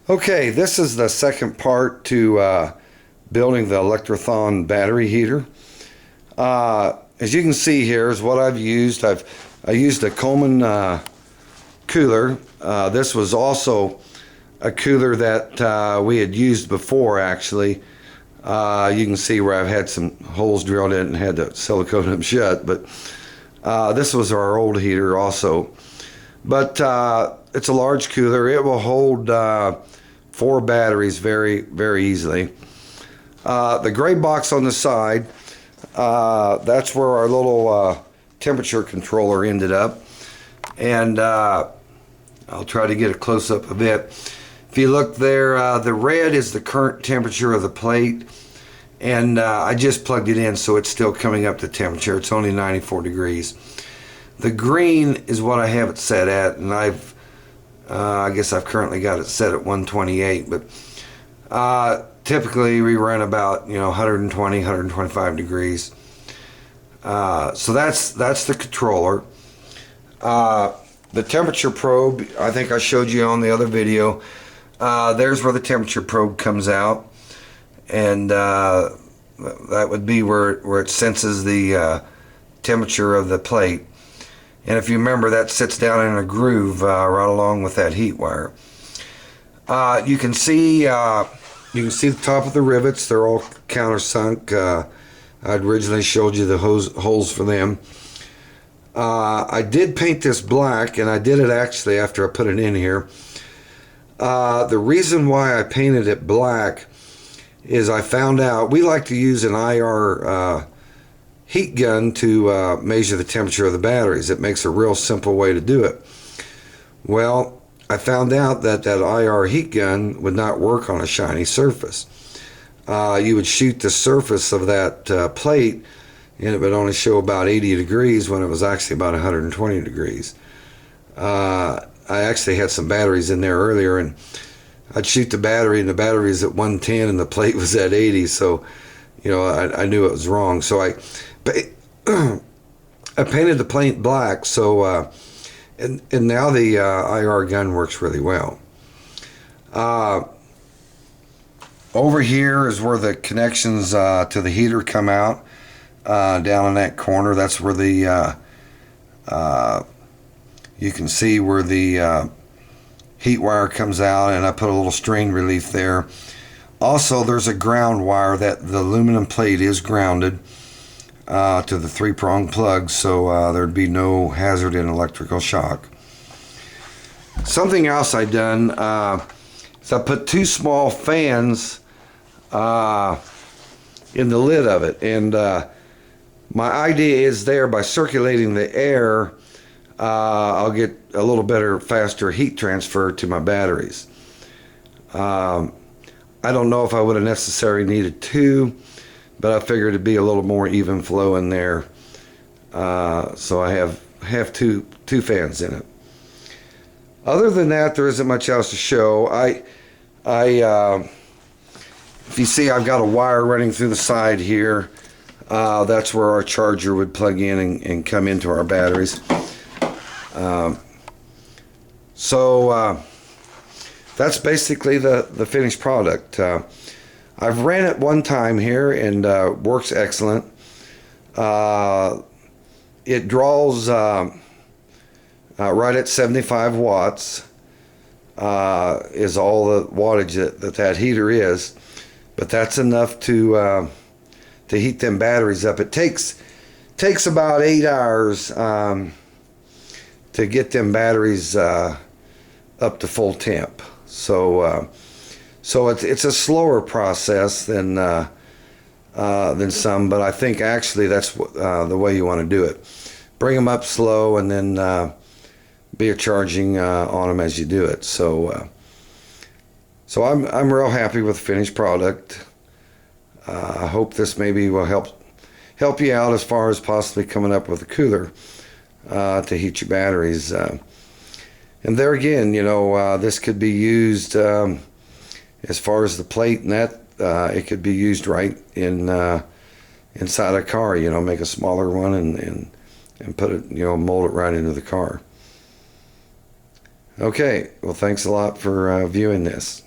Okay, this is the second part to building the Electrathon battery heater. As you can see here is what I've used. I used a Coleman cooler. This was also a cooler that we had used before, actually. You can see where I've had some holes drilled in and had to silicone them shut, but this was our old heater also. But it's a large cooler. It will hold 4 batteries very easily. The gray box on the side, that's where our little temperature controller ended up. And I'll try to get a close-up of it. If you look there, the red is the current temperature of the plate. And I just plugged it in, so it's still coming up to temperature. It's only 94 degrees. The green is what I have it set at, and I guess I've currently got it set at 128, but typically we run about 120, 125 degrees. So that's the controller. The temperature probe, I think I showed you on the other video. There's where the temperature probe comes out, and that would be where it senses the temperature of the plate. And if you remember, that sits down in a groove right along with that heat wire. You can see the top of the rivets. They're all countersunk. I'd originally showed you the holes for them. I did paint this black, and I did it actually after I put it in here. The reason why I painted it black is I found out we like to use an IR heat gun to measure the temperature of the batteries. It makes a real simple way to do it. Well, I found out that IR heat gun would not work on a shiny surface. You would shoot the surface of that plate, and it would only show about 80 degrees when it was actually about 120 degrees. I actually had some batteries in there earlier, and I'd shoot the battery, and the battery is at 110 and the plate was at 80, so I knew it was wrong. So I painted the plate black, so and now the IR gun works really well. Over here is where the connections to the heater come out, down in that corner. That's where the you can see where the heat wire comes out, and I put a little strain relief there. Also, there's a ground wire. That the aluminum plate is grounded to the 3-prong plug, so there'd be no hazard in electrical shock. Something else I done is I put 2 small fans in the lid of it, and my idea is there, by circulating the air, I'll get a little better, faster heat transfer to my batteries. I don't know if I would have necessarily needed 2, but I figured it'd be a little more even flow in there. So I have two fans in it. Other than that, there isn't much else to show. If you see, I've got a wire running through the side here. That's where our charger would plug in and come into our batteries. So that's basically the finished product. I've ran it one time here, and works excellent. It draws right at 75 watts is all the wattage that heater is, but that's enough to heat them batteries up. It takes about 8 hours to get them batteries up to full temp. So it's a slower process than some, but I think actually that's the way you want to do it. Bring them up slow, and then be charging on them as you do it. So I'm real happy with the finished product. I hope this maybe will help you out as far as possibly coming up with a cooler to heat your batteries. And there again, this could be used as far as the plate and that. It could be used right inside a car. Make a smaller one and put it, mold it right into the car. Okay, well, thanks a lot for viewing this.